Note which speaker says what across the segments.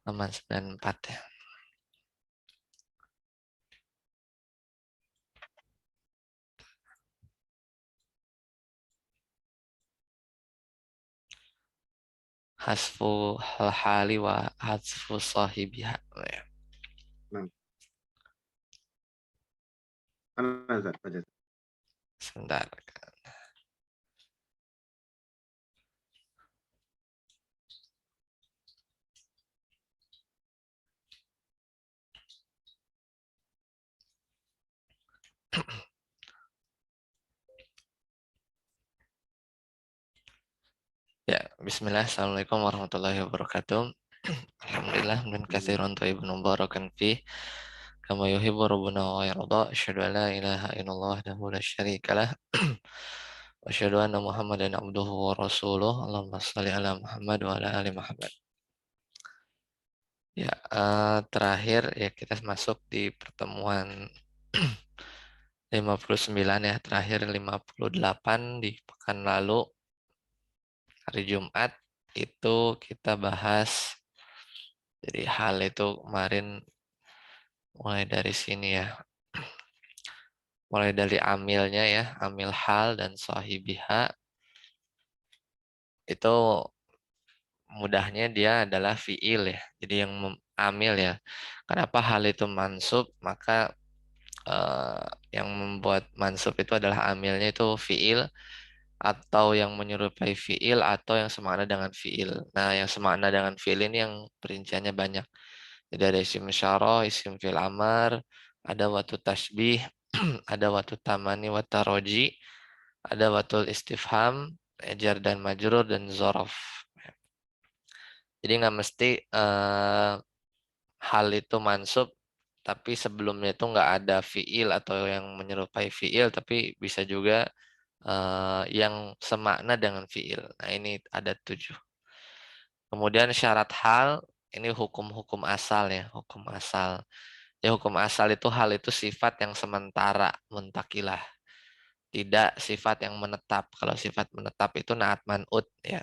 Speaker 1: halaman 94 ya. Hasfu hal-hali wa hasfu sahibiha. Ya.
Speaker 2: Nah, mana Ustaz? Baca.
Speaker 1: Sebentar. Ya, bismillah. Assalamualaikum warahmatullahi wabarakatuh. Alhamdulillah dan katsiran thayyiban mubarakan fi kama yuhibbu rabbuna wa yarda. Asyhadu an la ilaha illallah wahdahu la syarikalah. Wa asyhadu anna Muhammadan abduhu wa rasuluh. Allahumma shalli ala Muhammad wa ala ali Muhammad. Ya, terakhir ya kita masuk di pertemuan 59 ya, terakhir 58 di pekan lalu hari Jumat itu kita bahas. Jadi hal itu kemarin mulai dari sini ya. Mulai dari amilnya ya, amil hal dan sahibiha. Itu mudahnya dia adalah fiil ya. Jadi yang amil ya. Kenapa hal itu mansub? Maka yang membuat mansub itu adalah amilnya itu fiil atau yang menyerupai fiil atau yang semakna dengan fiil. Nah, yang semakna dengan fiil ini yang perinciannya banyak. Jadi ada isim isyarah, isim fi'il amar, ada watu tasbih, ada watu tamani wa taroji, ada watul istifham, jar dan majrur dan zorof. Jadi nggak mesti hal itu mansub, tapi sebelumnya itu nggak ada fiil atau yang menyerupai fiil, tapi bisa juga yang semakna dengan fiil. Nah ini ada 7. Kemudian syarat hal, ini hukum-hukum asal ya, hukum asal. Ya hukum asal itu hal itu sifat yang sementara, muntakilah. Tidak sifat yang menetap. Kalau sifat menetap itu naat man'ut ya.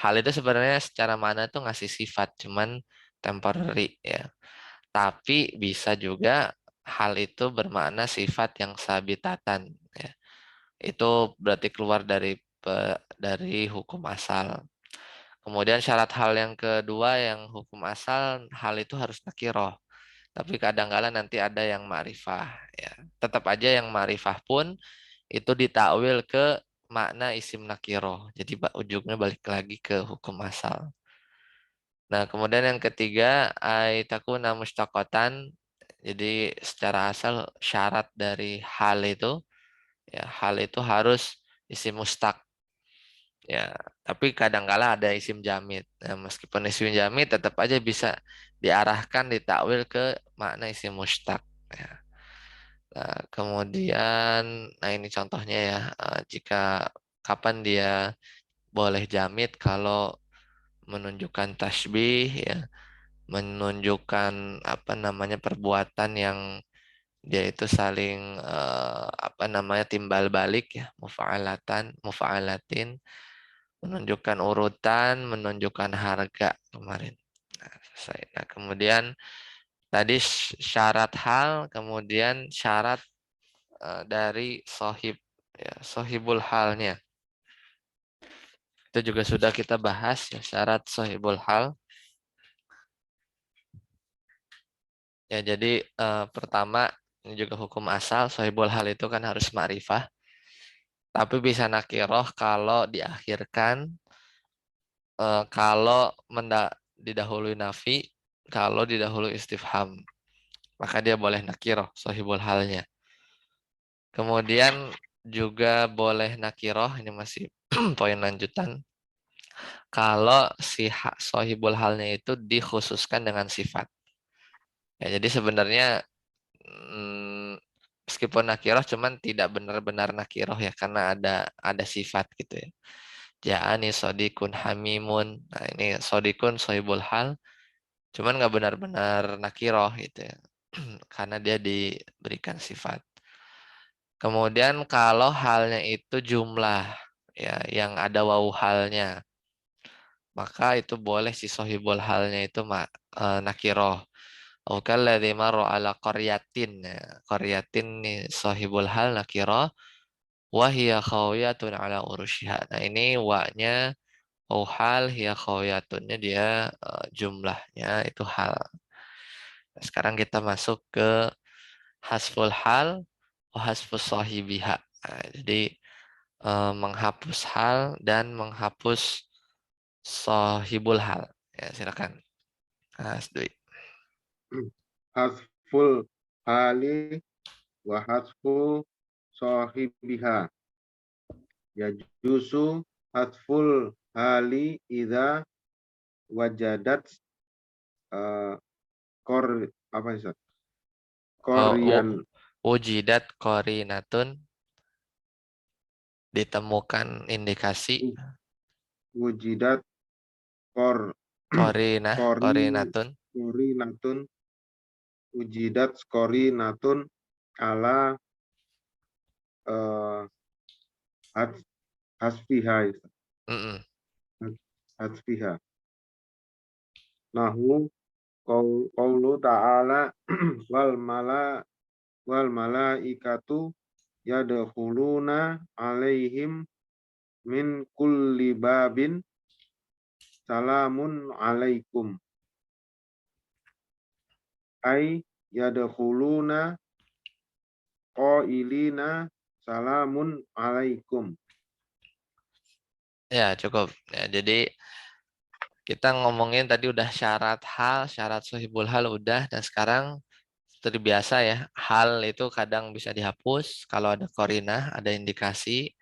Speaker 1: Hal itu sebenarnya secara mana itu ngasih sifat, cuman temporary ya. Tapi bisa juga hal itu bermakna sifat yang sabitatan ya. Itu berarti keluar dari hukum asal. Kemudian syarat hal yang kedua yang hukum asal, hal itu harus nakiroh. Tapi kadang-kala nanti ada yang ma'rifah ya. Tetap aja yang ma'rifah pun itu ditakwil ke makna isim nakiroh. Jadi ujungnya balik lagi ke hukum asal. Nah, kemudian yang ketiga, aitakuna mustaqotan. Jadi secara asal syarat dari hal itu, ya hal itu harus isim mustaq. Ya, tapi kadang-kala ada isim jamid. Nah, meskipun isim jamid tetap aja bisa diarahkan ditakwil ke makna isim mustaq. Ya. Nah, kemudian, nah ini contohnya ya, jika kapan dia boleh jamid kalau menunjukkan tasbih ya, menunjukkan apa namanya perbuatan yang dia itu saling apa namanya timbal balik ya, mufa'alatan, mufa'alatin, menunjukkan urutan, menunjukkan harga kemarin. Nah, selesai. Nah, kemudian tadi syarat hal, kemudian syarat dari sohib, ya, sohibul halnya. Itu juga sudah kita bahas ya, syarat sohibul hal. Ya, jadi pertama ini juga hukum asal, sohibul hal itu kan harus ma'rifah. Tapi bisa nakiroh kalau diakhirkan, kalau didahului nafi, kalau didahului istifham. Maka dia boleh nakiroh, sohibul halnya. Kemudian juga boleh nakiroh, ini masih poin lanjutan. Kalau si sohibul halnya itu dikhususkan dengan sifat. Ya, jadi sebenarnya meskipun nakiroh cuman tidak benar-benar nakiroh ya karena ada sifat gitu ya. Ja'ani sodikun hamimun. Nah ini sodikun sohibul hal cuman nggak benar-benar nakiroh gitu ya. Karena dia diberikan sifat. Kemudian kalau halnya itu jumlah ya yang ada wawu halnya. maka itu boleh si sohibul halnya itu nakiroh. Au kalladzi marra ala qaryatin. Ya, qaryatin nih sohibul hal nakiroh wa hiya khawiyatun ala urushiha. Nah, ini wa-nya au hal hiya khawiyatunnya dia jumlahnya itu hal. Nah, sekarang kita masuk ke hasful hal wa hasfus sahibiha. Nah, jadi menghapus hal dan menghapus sahibul hal. Ya, silakan. Mas Dwi.
Speaker 2: Hasful hali wa hasful sahibiha. Yajuzu hasful hali idza wajadat uh, kor apa sih?
Speaker 1: Oh,
Speaker 2: Korean
Speaker 1: wujidat korinatun ditemukan indikasi
Speaker 2: wujidat kor kori
Speaker 1: korinatun.
Speaker 2: korinatun wujidat korinatun ala uh, hasfiha
Speaker 1: Mm-mm.
Speaker 2: hasfiha. Nahu qaulu ta'ala wal malaikatu yadkhuluna alaihim min kulli babin salamun alaikum ay yadkhuluna qailina salamun alaikum.
Speaker 1: Ya, cukup. Ya, jadi kita ngomongin tadi udah syarat hal, syarat sohibul hal udah, dan sekarang seperti biasa ya, hal itu kadang bisa dihapus kalau ada korinah, ada indikasi,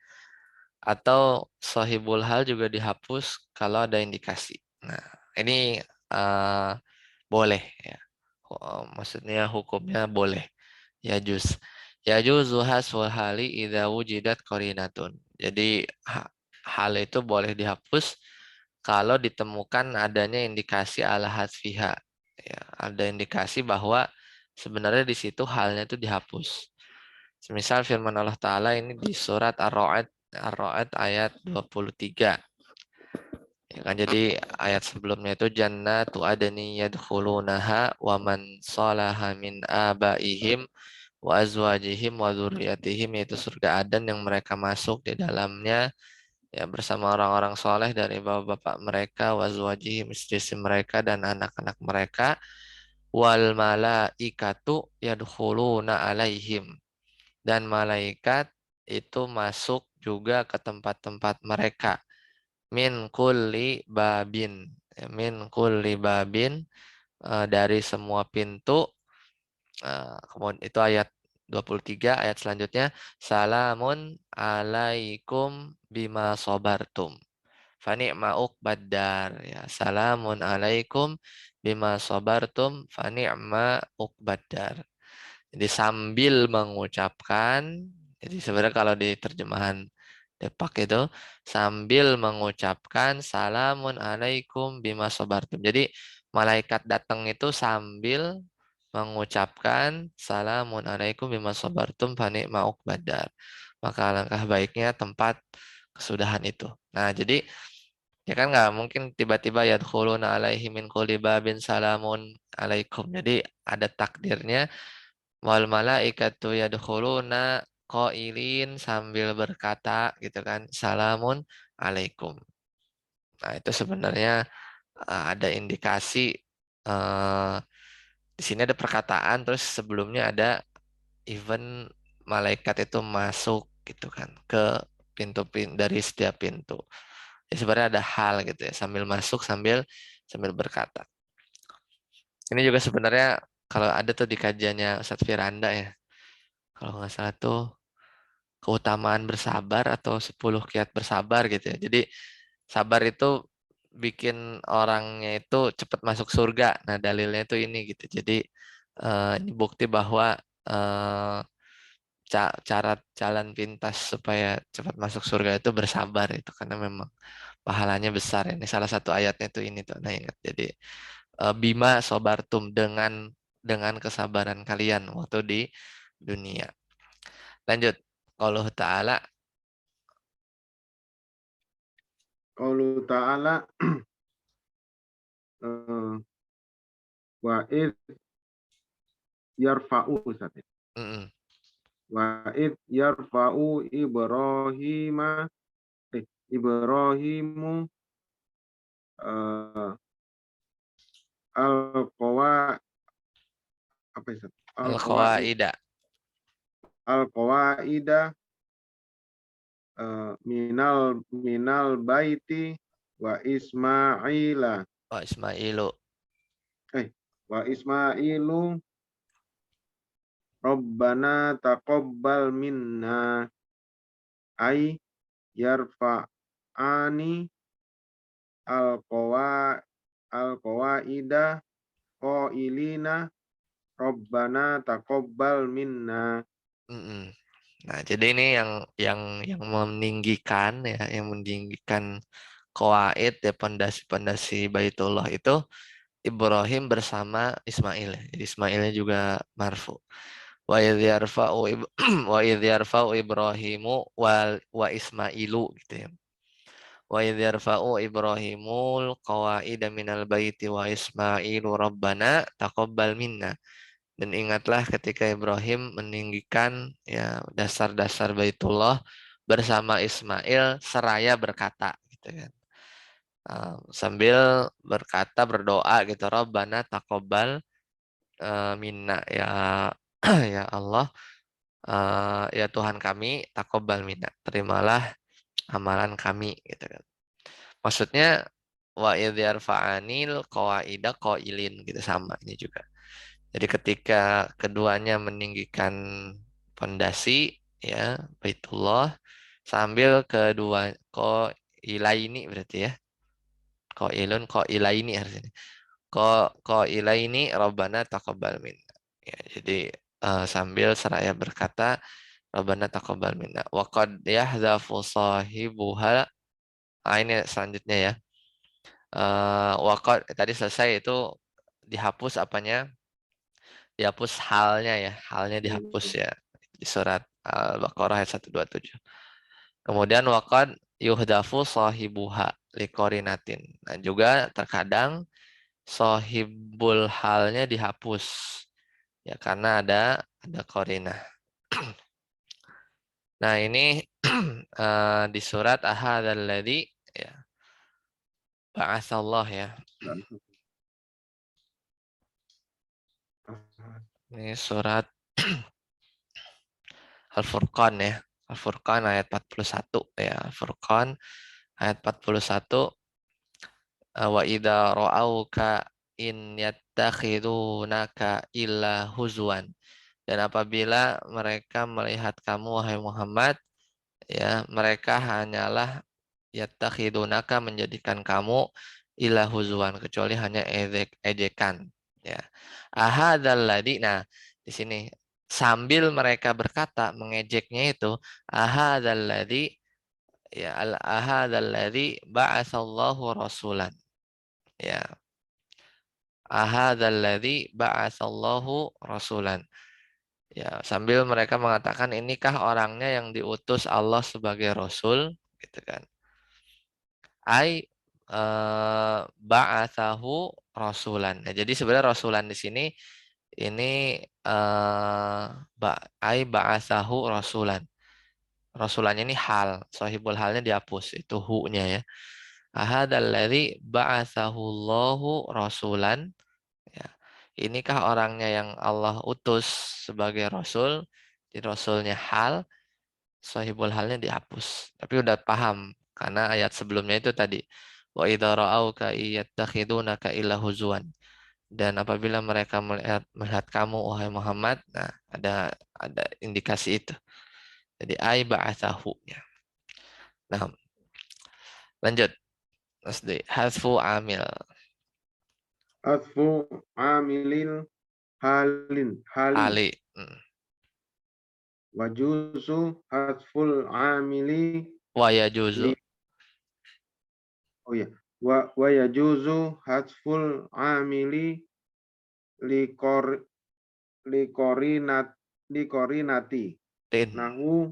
Speaker 1: atau sohibul hal juga dihapus kalau ada indikasi. Nah, ini eh, boleh ya. Maksudnya hukumnya boleh. Ya juz. Ya juzu hasful hali idza wujidat qarinatun. Jadi hal itu boleh dihapus kalau ditemukan adanya indikasi ala hasfiha. Ya, ada indikasi bahwa sebenarnya di situ halnya itu dihapus. Semisal firman Allah Ta'ala ini di surat Ar-Ra'd ayat 23. Ya kan, jadi ayat sebelumnya itu jannatu adni yadkhulunaha wa man salaha min abaihim wa azwajihim wa dzurriyyatihim, yaitu surga Aden yang mereka masuk di dalamnya ya bersama orang-orang soleh dari bapak-bapak mereka, wa azwajihim, istri-istri mereka dan anak-anak mereka, wal malaikatu yadkhuluna alaihim, dan malaikat itu masuk juga ke tempat-tempat mereka, min kulli babin. Ya, min kulli babin, dari semua pintu. Kemudian itu ayat 23. Ayat selanjutnya salamun alaikum bima sobartum fani'ma uqbaddar. Ya, salamun alaikum bima sobartum fani'ma uqbaddar. Jadi sambil mengucapkan, jadi sebenarnya kalau di terjemahan Depak itu sambil mengucapkan salamun alaikum bima sobartum. Jadi malaikat datang itu sambil mengucapkan salamun alaikum bima sobartum fani ma'uk badar. Maka langkah baiknya tempat kesudahan itu. Nah, jadi ya kan nggak mungkin tiba-tiba yadkhuluna alaihi min kulli babin salamun alaikum. Jadi ada takdirnya wal malaikatu yadkhuluna qailin, sambil berkata gitu kan, salamun alaikum. Nah, itu sebenarnya ada indikasi eh, di sini ada perkataan terus sebelumnya ada event malaikat itu masuk gitu kan ke pintu dari setiap pintu. Ya, sebenarnya ada hal gitu ya, sambil masuk sambil sambil berkata. Ini juga sebenarnya kalau ada tuh di kajiannya Ustadz Firanda ya. Kalau nggak salah tuh keutamaan bersabar atau 10 kiat bersabar gitu ya. Jadi sabar itu bikin orangnya itu cepat masuk surga. Nah, dalilnya itu ini gitu. Jadi ini bukti bahwa eh, cara jalan pintas supaya cepat masuk surga itu bersabar itu, karena memang pahalanya besar. Ini salah satu ayatnya itu ini tuh. Nah, ingat. Jadi bima sobartum, dengan kesabaran kalian waktu di dunia. Lanjut. Allah Ta'ala.
Speaker 2: Qaulu ta'ala wa id yarfa'u Ustaz.
Speaker 1: Mm-mm.
Speaker 2: Wa id yarfa'u Ibrahima Ibrahimu eh, al-qawa apa Ustaz?
Speaker 1: Al-Qawaida.
Speaker 2: Al-qawaida minal baiti wa Ismaila
Speaker 1: Wa Ismailu.
Speaker 2: eh wa Ismailu Rabbana taqabbal minna ay yarfa'ani al-qawa al-qawaida qailina Rabbana taqabbal minna.
Speaker 1: Mm-mm. Nah, jadi ini yang meninggikan ya, yang meninggikan qawaid ya pondasi-pondasi Baitullah itu Ibrahim bersama Ismail ya. Jadi Ismailnya juga marfu. Wa idh yarfa'u wa idh yarfa'u Ibrahimu wa Ismailu gitu ya. Wa idh yarfa'u Ibrahimul qawaida minal baiti wa Ismailu rabbana taqabbal minna. Dan ingatlah ketika Ibrahim meninggikan ya dasar-dasar Baitullah bersama Ismail seraya berkata gitu kan. Sambil berkata berdoa gitu Rabbana taqabbal minna ya ya Allah ya Tuhan kami taqabbal minna terimalah amalan kami gitu kan. Maksudnya wa idh yarfa'anil qawaida qailin gitu sama ini juga. Jadi ketika keduanya meninggikan pondasi ya Baitullah sambil kedua ko ilaini berarti ya. Ko ilun ko ilaini harusnya. Ko ilaini Rabbana taqabbal minna. Ya, jadi sambil seraya berkata Rabbana taqabbal minna. Wa qad yahdhafu sahibuha. Ini selanjutnya ya. Wa qad tadi selesai itu dihapus apanya? Dihapus halnya ya, halnya dihapus ya di surat Al-Baqarah ayat 127. Kemudian waqad yuhdafu sahibuha liqorinatin. Nah, juga terkadang sahibul halnya dihapus ya karena ada korinah. Nah, ini di surat ahadzalladzi ya ba'atsallah ya. Ini surat Al-Furqan ya. Al-Furqan ayat 41 ya. Al-Furqan ayat 41 wa idza ra'auka in yattakhidunaka illa huzwan. Dan apabila mereka melihat kamu wahai Muhammad ya mereka hanyalah yattakhidunaka menjadikan kamu illa huzwan kecuali hanya ejekan ya. Ahadzalladzi nah di sini sambil mereka berkata mengejeknya itu ahadzalladzi ya al ahadzalladzi ba'atsallahu rasulan ya ahadzalladzi ba'atsallahu rasulan ya sambil mereka mengatakan inikah orangnya yang diutus Allah sebagai rasul gitu kan ai ba'atsahu rasulan ya, jadi sebenarnya rasulan di sini ini ai ba'atsahu rasulan rasulannya ini hal sahibul halnya dihapus itu hu-nya ya ahadzalladzi ba'atsahullahu rasulan ya. Inikah orangnya yang Allah utus sebagai rasul? Di rasulnya hal, sahibul halnya dihapus. Tapi udah paham karena ayat sebelumnya itu tadi wa idza ra'auka yattakhidunaka illa huzwan. Dan apabila mereka melihat kamu wahai Muhammad, nah ada indikasi itu. Jadi ai ba'atsahu ya. Nah, lanjut. Masdi hasfu amil
Speaker 2: Asfu amilil halin
Speaker 1: ali
Speaker 2: wajuzu hasful amili
Speaker 1: wa yajuzu
Speaker 2: li oh ya wa yajuzu hasful amili likor likorinat likorinati
Speaker 1: tin
Speaker 2: nahu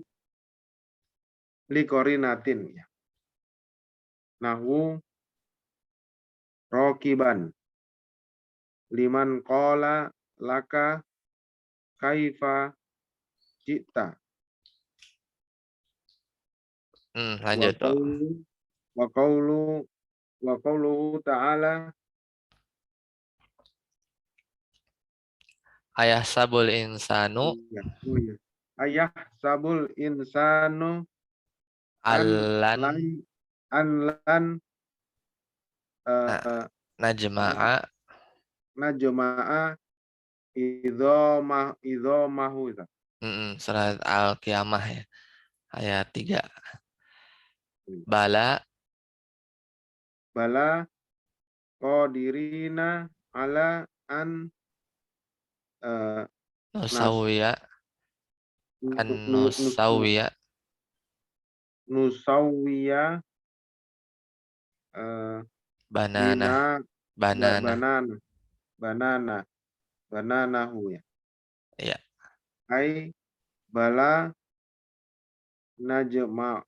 Speaker 2: likorinatin ya nahu rokiban liman qala laka kaifa jita wa
Speaker 1: Lanjut, Bro.
Speaker 2: qawlu wa qawlu wa qawluhu ta'ala
Speaker 1: Ayah sabul insanu
Speaker 2: iya oh iya ayah sabul insanu an
Speaker 1: allan
Speaker 2: lan an lan
Speaker 1: na-
Speaker 2: eh,
Speaker 1: najma'a
Speaker 2: najma'a idzamahu itu.
Speaker 1: surat Al-Qiyamah ya. Ayat 3. Bala
Speaker 2: Bala qadirina ala an eh, nas
Speaker 1: nusawiya an
Speaker 2: nu- nu- nus- nu-
Speaker 1: nusawiya
Speaker 2: nusawiya eh,
Speaker 1: banana
Speaker 2: bina
Speaker 1: banana.
Speaker 2: banana banana bananahu ya.
Speaker 1: Ya,
Speaker 2: Ai bala najma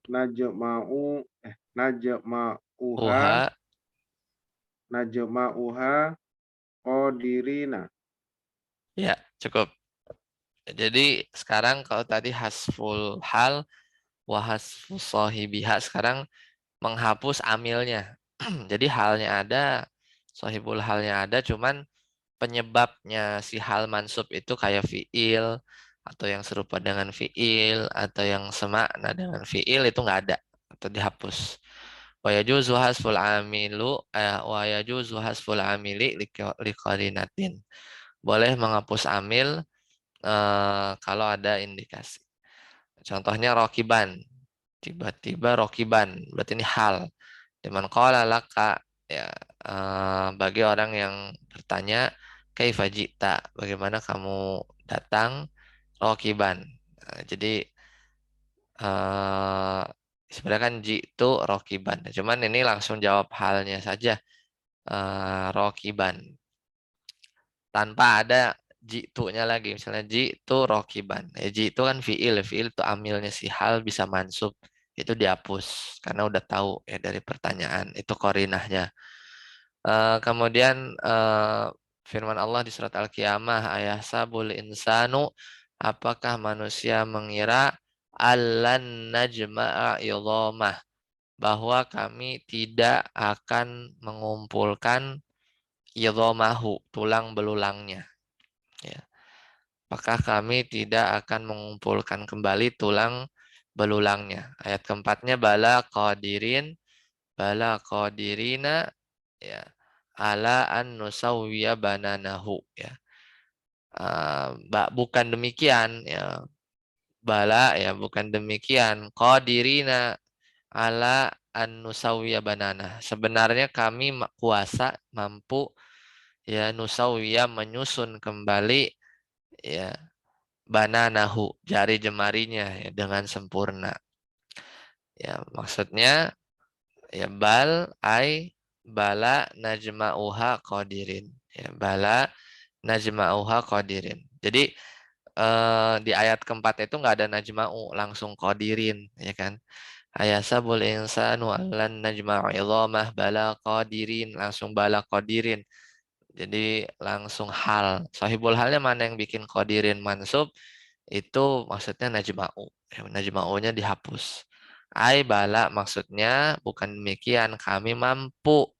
Speaker 2: najma'u najma'uha
Speaker 1: uha
Speaker 2: najma'uha qadirina.
Speaker 1: ya cukup. Jadi sekarang kalau tadi hasful hal wa hasful sahibiha, sekarang menghapus amilnya. Jadi halnya ada, sahibul halnya ada, cuman penyebabnya si hal mansub itu kayak fiil atau yang serupa dengan fiil atau yang semakna dengan fiil itu nggak ada atau dihapus. Wa yajuzu hasful amilu wa yajuzu hasful amili liqarinatin. Boleh menghapus amil kalau ada indikasi. Contohnya rokiban. Tiba-tiba rokiban, berarti ini hal. Diman qala laka, ya, bagi orang yang bertanya, kaifa jita, bagaimana kamu datang rokiban. Jadi eh, sebenarnya kan jitu rokiban. Cuman ini langsung jawab halnya saja, rokiban. Tanpa ada jitunya lagi. Misalnya jitu rokiban. Jitu kan fiil. Fiil itu amilnya si hal bisa mansub. Itu dihapus. Karena udah tahu ya dari pertanyaan. Itu korinahnya. Kemudian firman Allah di surat Al-Qiyamah, ayah sabul insanu, apakah manusia mengira allan najma'a idhamah, bahwa kami tidak akan mengumpulkan idhamahu, tulang belulangnya. Ya. Apakah kami tidak akan mengumpulkan kembali tulang belulangnya. Ayat keempatnya bala qadirina, ya, ala an nusawwiya bananahu, ya. Bukan demikian, ya, bala, ya, bukan demikian, qadirina ala an nusawwiya banana, sebenarnya kami kuasa mampu, ya, nusawwiya menyusun kembali, ya, bananahu jari jemarinya, ya, dengan sempurna. Ya, maksudnya ya bala najma'uha qadirin, ya, bala najma'uha qadirin. Jadi di ayat keempat itu nggak ada najma'u, langsung qadirin, ya kan. Ayasabul insanu allan najma'u idhamah bala qadirin, langsung bala qadirin. Jadi langsung hal. Sahibul halnya mana yang bikin qadirin mansub? Itu maksudnya najma'u. Ya, najma'unya dihapus. Ai bala maksudnya bukan demikian, kami mampu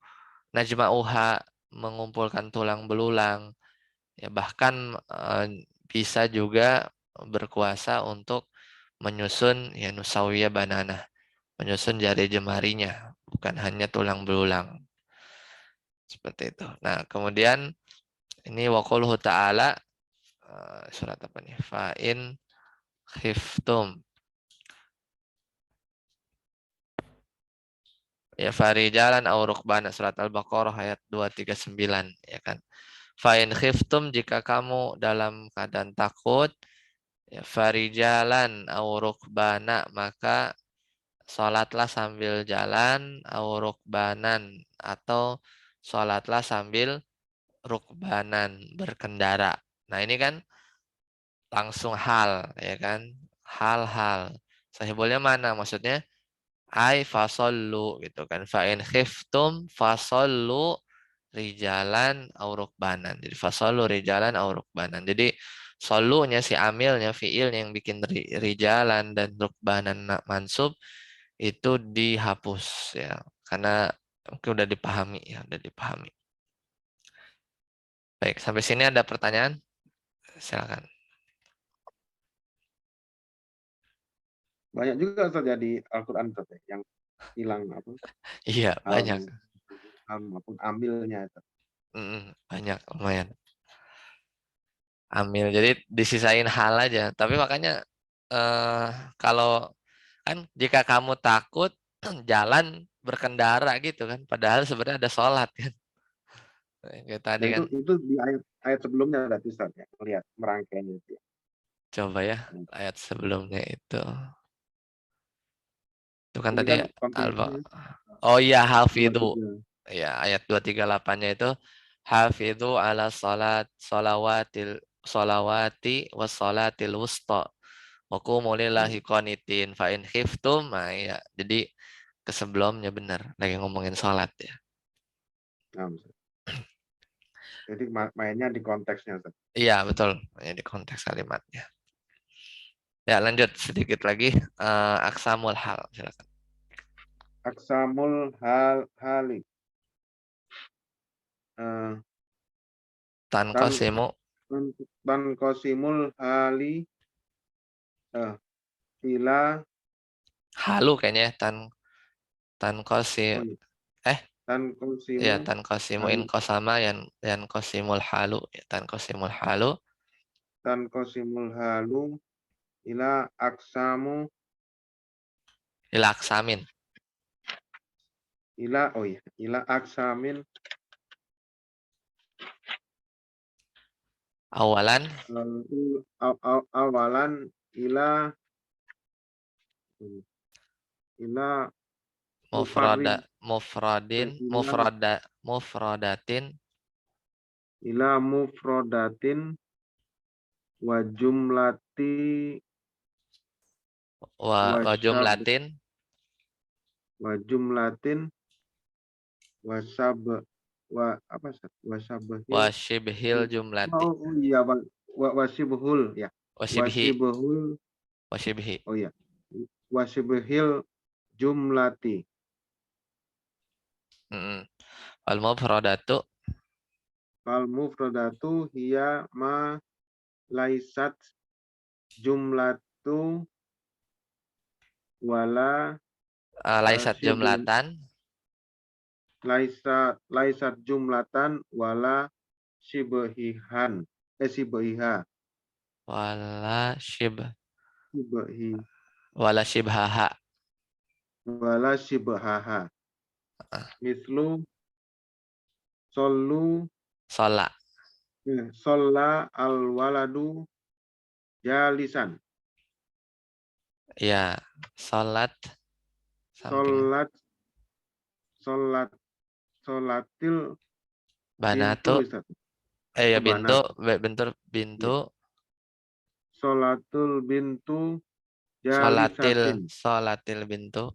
Speaker 1: najma'uha mengumpulkan tulang belulang. Ya, bahkan bisa juga berkuasa untuk menyusun, ya, nusawiyah banana, menyusun jari jemarinya, bukan hanya tulang belulang. Seperti itu. Nah, kemudian ini waquluhu ta'ala, surat apa nih? Fa'in khiftum. Ya, farijalan aw rukbana, surat Al-Baqarah ayat 239, ya kan. Fa'in khiftum, jika kamu dalam keadaan takut, ya, farijalan aw rukbana, maka sholatlah sambil jalan, aw rukbanan, atau sholatlah sambil rukbanan, berkendara. Nah, ini kan langsung hal, ya kan? Hal-hal. Sahibulnya mana? Maksudnya ai fasollu gitu kan. Fa in khiftum fasollu rijalan au rukbanan. Jadi fasallu rijalan au rukbanan. Jadi solunya si amilnya fiilnya yang bikin rijalan dan rukbanan mansub itu dihapus ya. Karena oke, udah dipahami ya, udah dipahami. Baik, sampai sini ada pertanyaan? Silakan.
Speaker 2: Banyak juga Ustaz ya di Al-Qur'an Ustaz ya, yang hilang apa,
Speaker 1: Iya,
Speaker 2: hal
Speaker 1: banyak.
Speaker 2: maupun amilnya Ustaz.
Speaker 1: Banyak, lumayan. Ambil, jadi disisain hal aja. Tapi makanya kalau kan jika kamu takut jalan berkendara gitu kan, padahal sebenarnya ada sholat kan. Kayak tadi
Speaker 2: Nah
Speaker 1: kan,
Speaker 2: itu di ayat ayat sebelumnya berarti Ustaz ya, melihat merangkainya itu ya.
Speaker 1: coba ya ayat sebelumnya itu. Itu kan
Speaker 2: Ini
Speaker 1: tadi
Speaker 2: kan
Speaker 1: alba.
Speaker 2: konteksnya
Speaker 1: Oh iya,
Speaker 2: dua
Speaker 1: hafidhu.
Speaker 2: tiga.
Speaker 1: Ya, ayat 238-nya itu hafidhu ala salat salawatil salawati was salatil wusta. Wa qumu lillahi qanitin fa in khiftum. Nah, ya. Jadi ke sebelumnya benar lagi ngomongin salat ya.
Speaker 2: Nah, Ustaz. Jadi mainnya di konteksnya Ustaz.
Speaker 1: Iya, betul. Ini di konteks kalimatnya. Ya, lanjut sedikit lagi. Aksamul hal, silakan.
Speaker 2: Aksamul hali. Eh, tan
Speaker 1: Tanqasimu
Speaker 2: tan kosimul hali ila
Speaker 1: halu kayaknya ya, tanqasim
Speaker 2: oh iya,
Speaker 1: eh
Speaker 2: tan
Speaker 1: ya
Speaker 2: kosimu
Speaker 1: tanqasimu in
Speaker 2: hali
Speaker 1: qasama yan qasimul halu ya tanqasimul halu
Speaker 2: tan kosimul halu ila aksamu
Speaker 1: ila aksamin
Speaker 2: ila oh iya ila aksamin
Speaker 1: awalan
Speaker 2: awalan ila ila
Speaker 1: mufrada
Speaker 2: mufarrid
Speaker 1: mufradin
Speaker 2: ila
Speaker 1: mufradatin
Speaker 2: ila mufrodatin wa jumlati
Speaker 1: wa
Speaker 2: wasyab
Speaker 1: jumlatin
Speaker 2: wa jumlatin wasab wa apa
Speaker 1: wa
Speaker 2: wasabahil
Speaker 1: shibhil jumlati
Speaker 2: oh iya wasibhul ya
Speaker 1: wa shibhi
Speaker 2: wasibhul
Speaker 1: wa shibhi
Speaker 2: oh iya wasibhil jumlati
Speaker 1: wal mufradatu
Speaker 2: fal mufradatu hiya ma laisat jumlatu wala
Speaker 1: laisat
Speaker 2: shibun
Speaker 1: jumlatan
Speaker 2: laisat jumlatan wala shibhihan shibhiha
Speaker 1: wala shib
Speaker 2: shibhi
Speaker 1: wala shibhaha
Speaker 2: wala shibhaha mislu Solu
Speaker 1: sholat
Speaker 2: sholla al waladu jalisan.
Speaker 1: ya sholat samping
Speaker 2: Sholat sholat sholatil
Speaker 1: banatu
Speaker 2: bintu Ustaz.
Speaker 1: ya
Speaker 2: Oh,
Speaker 1: bintu
Speaker 2: banat.
Speaker 1: bentur bintu
Speaker 2: Ya. Sholatul bintu
Speaker 1: sholatil
Speaker 2: jalisatin.
Speaker 1: sholatil bintu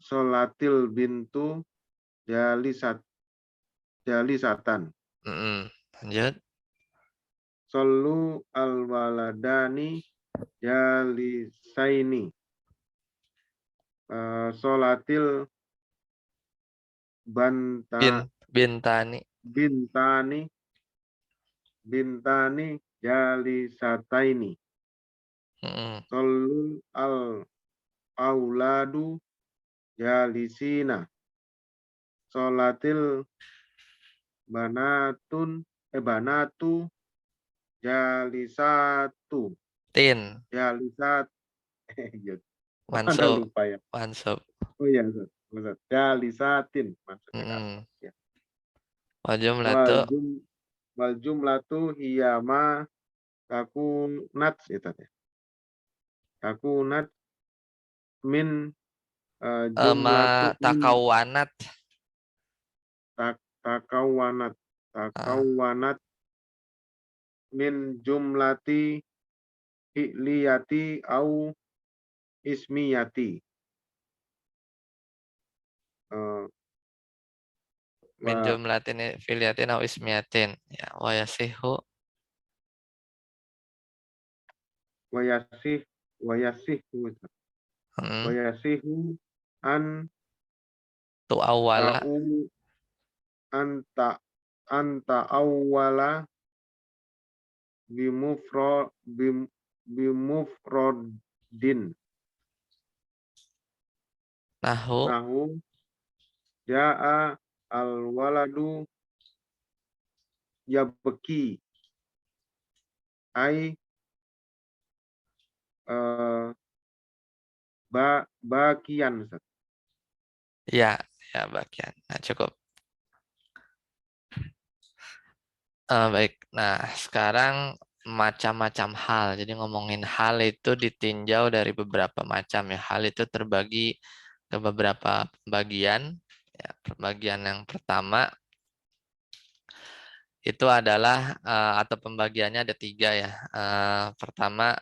Speaker 2: Sholatil bintu jalisatan.
Speaker 1: lanjut
Speaker 2: Solu al waladani jalisaini. Sholatil banta
Speaker 1: bintani
Speaker 2: bintani bintani jalisataini. Solu al auladu jalisina. Sholatil banatu jalisatu.
Speaker 1: tin
Speaker 2: Jalisat. Mana
Speaker 1: mansub
Speaker 2: lupa ya.
Speaker 1: mansub
Speaker 2: Oh iya, Ustaz. Ustaz. Jalisatin maksudnya kan. Ya.
Speaker 1: wal
Speaker 2: Wal
Speaker 1: jumlatu
Speaker 2: jum wal jumlatu hiyama takunat itu ya. Takunat min
Speaker 1: ma
Speaker 2: jumlatu min
Speaker 1: takawanat
Speaker 2: takawanat
Speaker 1: ah,
Speaker 2: takawanat min jumlati fi'liyati au ismiyati.
Speaker 1: min
Speaker 2: wa
Speaker 1: jumlatin filiatin au ismiyatin. Ya, wa yasihu.
Speaker 2: wayasih wayasihu
Speaker 1: Hmm,
Speaker 2: wayasihu an
Speaker 1: tu awala.
Speaker 2: ta'u anta anta awwala bimufro bim bimufrodin
Speaker 1: Nahu.
Speaker 2: nahu ja'a al waladu yabki ai eh, bakian Ustaz.
Speaker 1: Ya, ya bagian. Nah, cukup. Baik. Nah, sekarang macam-macam hal. Jadi ngomongin hal itu ditinjau dari beberapa macam ya. Hal itu terbagi ke beberapa bagian. Ya, pembagian yang pertama itu adalah atau pembagiannya ada tiga ya. Pertama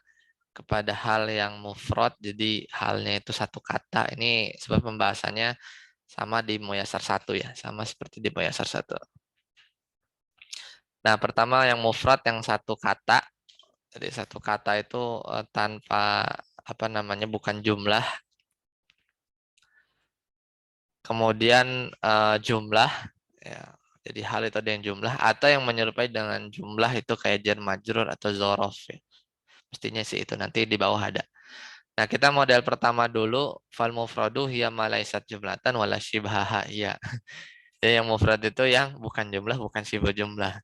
Speaker 1: kepada hal yang mufrad, jadi halnya itu satu kata. Ini sebab pembahasannya sama di Muyasar 1 ya, sama seperti di Muyasar 1. Nah, pertama yang mufrad yang satu kata. Jadi satu kata itu tanpa apa namanya bukan jumlah. Kemudian jumlah ya. Jadi hal itu ada yang jumlah atau yang menyerupai dengan jumlah itu kayak jar majrur atau zorof ya. Mestinya sih itu nanti di bawah ada. Nah, kita model pertama dulu fal mufradu hiya ma laysat jumlatan wala syibhaha ya. Jadi yang mufrad itu yang bukan jumlah, bukan sibuk jumlah.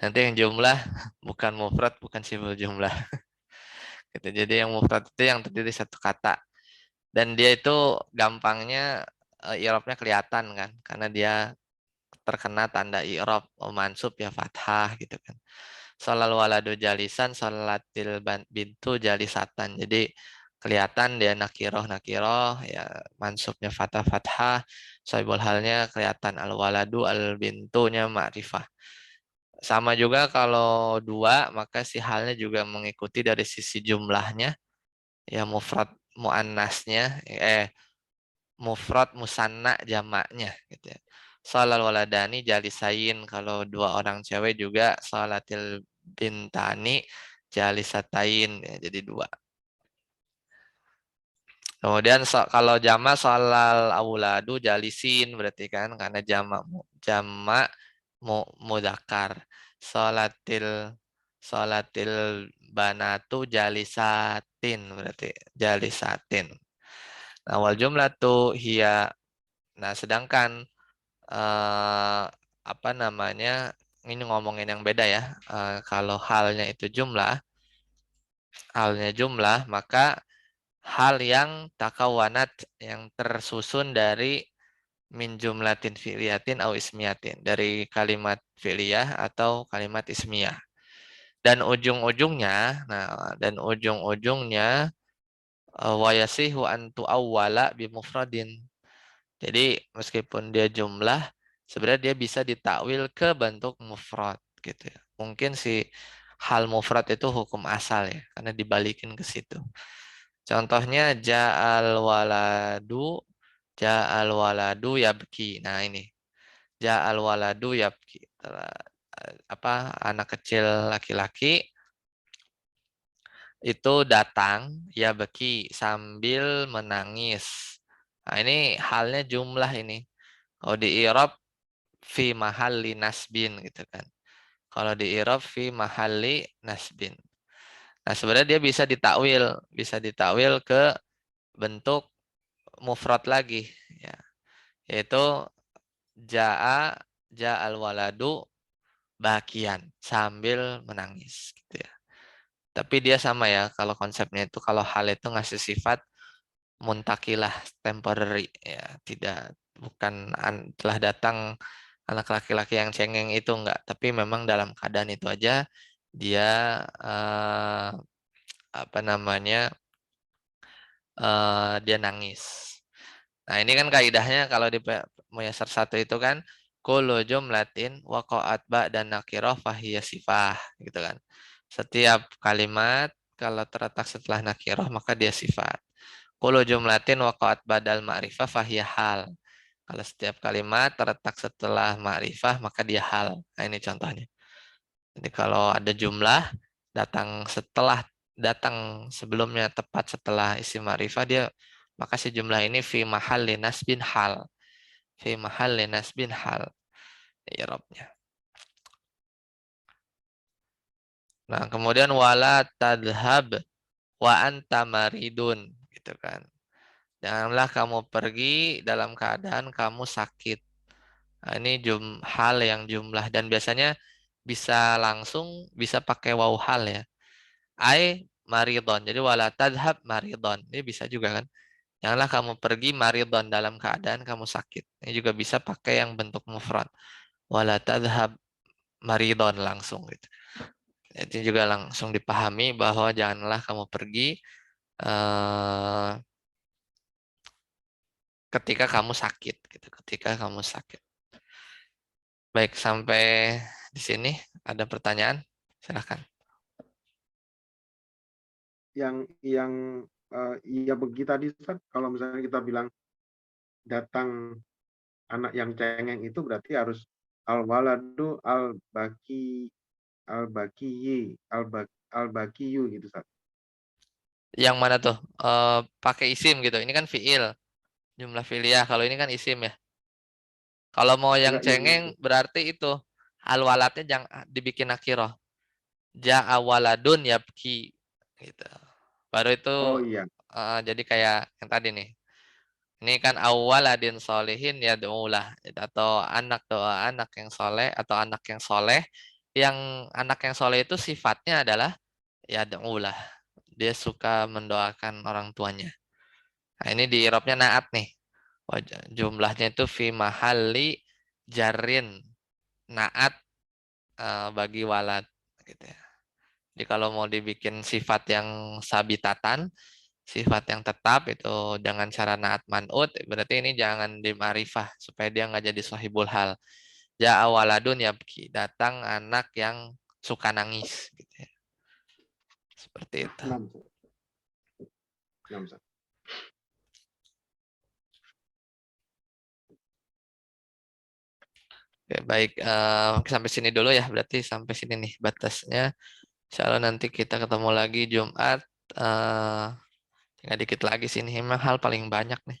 Speaker 1: Nanti yang jumlah bukan mufrad, bukan sibuk jumlah. Gitu. Jadi yang mufrad itu yang terdiri satu kata. Dan dia itu gampangnya i'rabnya kelihatan kan karena dia terkena tanda i'rab mansub ya fathah gitu kan. Sholal waladu jalisan, sholatil bintu jalisatan. Jadi kelihatan dia nakiroh ya mansubnya fathah fathah. Soibul halnya kelihatan al waladu al bintunya ma'rifah. Sama juga kalau dua maka si halnya juga mengikuti dari sisi jumlahnya ya mufrad muannasnya mufrad musanna jamaknya gitu ya. Sholal waladani jalisain kalau dua orang cewek juga sholatil bintani jalisatain ya, jadi dua. Kemudian kalau jamak sholal auladu jalisin berarti kan karena jamak mudzakkar. Sholatil sholatil banatu jalisatin berarti jalisatin. Nah, wal jumlah tuh hiya. Nah, sedangkan apa namanya ini ngomongin yang beda ya. Kalau halnya jumlah, maka hal yang takawanat yang tersusun dari min jumlatin fi'liyatin au ismiyatin dari kalimat fi'liyah atau kalimat ismiyah. Dan ujung-ujungnya wayasihu antu awwala bimufradin. Jadi meskipun dia jumlah, sebenarnya dia bisa ditakwil ke bentuk mufrad gitu ya. Mungkin si hal mufrad itu hukum asal ya, karena dibalikin ke situ. Contohnya ja'al waladu yabki. Nah ini ja'al waladu yabki. Apa anak kecil laki-laki itu datang ya beki sambil menangis. Nah, ini halnya jumlah ini. Kalau di i'rab fi mahalli nasbin gitu kan. Kalau di i'rab fi mahalli nasbin. Nah, sebenarnya dia bisa ditakwil ke bentuk mufrad lagi ya. Yaitu jaa ja'al waladu bakian sambil menangis gitu ya. Tapi dia sama ya kalau konsepnya itu kalau hal itu ngasih sifat muntakilah temporary ya, tidak bukan telah datang anak laki-laki yang cengeng itu enggak, tapi memang dalam keadaan itu aja dia apa namanya dia nangis. Nah, ini kan kaidahnya kalau di Muyasar 1 itu kan kullu jumlatin waqa'at dan nakirah fahiyya sifah gitu kan. Setiap kalimat kalau terletak setelah nakirah maka dia sifat. Kullu jumlatin waqa'at badal ma'rifah fahiyya hal. Kalau setiap kalimat terletak setelah ma'rifah, maka dia hal. Nah, ini contohnya. Jadi kalau ada jumlah datang sebelumnya tepat setelah isim ma'rifah, dia maka si jumlah ini fi mahalli nasbin hal. Fi mahalli nasbin hal. I'rabnya. Nah, kemudian wala tadhhab wa anta maridun gitu kan. Janganlah kamu pergi dalam keadaan kamu sakit. Nah, ini hal yang jumlah dan biasanya bisa langsung bisa pakai waw hal ya. Maridon. Jadi wala tadhhab maridon. Ini bisa juga kan. Janganlah kamu pergi maridon dalam keadaan kamu sakit. Ini juga bisa pakai yang bentuk mufrad. Wala tadhhab maridon langsung gitu. Itu juga langsung dipahami bahwa janganlah kamu pergi eh, ketika kamu sakit gitu. Ketika kamu sakit. Baik, sampai di sini ada pertanyaan? Silahkan.
Speaker 2: Yang iya begitu tadi Ustaz, kalau misalnya kita bilang datang anak yang cengeng itu berarti harus al waladu al bakiyi al bakiyu gitu Ustaz.
Speaker 1: Yang mana tuh? Pakai isim gitu. Ini kan fiil, jumlah fi'liyah. Kalau ini kan isim ya. Kalau mau yang
Speaker 2: Enggak yang
Speaker 1: cengeng berarti itu al-waladnya jangan dibikin nakirah. Ja'a waladun yabki gitu. Baru itu
Speaker 2: oh iya.
Speaker 1: jadi kayak yang tadi nih. Ini kan awaladin solehin ya doulah atau anak doa anak yang soleh atau anak yang soleh. Yang anak yang soleh itu sifatnya adalah ya doulah. Dia suka mendoakan orang tuanya. Nah, ini di irobnya naat nih. Jumlahnya itu fi mahalli jarin naat bagi walad gitu ya. Jadi kalau mau dibikin sifat yang sabitatan, sifat yang tetap itu dengan cara naat man'ut, berarti ini jangan di ma'rifah supaya dia nggak jadi sahibul hal. Ja'a waladun yabki, datang anak yang suka nangis gitu ya. Seperti itu.
Speaker 2: 6 Ustaz.
Speaker 1: Oke, baik, sampai sini dulu ya. Berarti sampai sini nih batasnya. Insya Allah nanti kita ketemu lagi Jumat. eh tinggal dikit lagi sini. Memang hal paling banyak nih.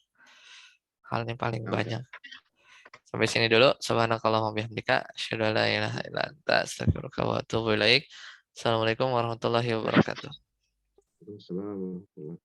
Speaker 1: Halnya paling
Speaker 2: 6 Ustaz.
Speaker 1: banyak. Sampai sini dulu. Subhanakallahumma bihamdika. Asyhadu an la ilaha illa anta astaghfiruka wa atubu ilaik. Assalamualaikum warahmatullahi wabarakatuh.
Speaker 2: Assalamualaikum.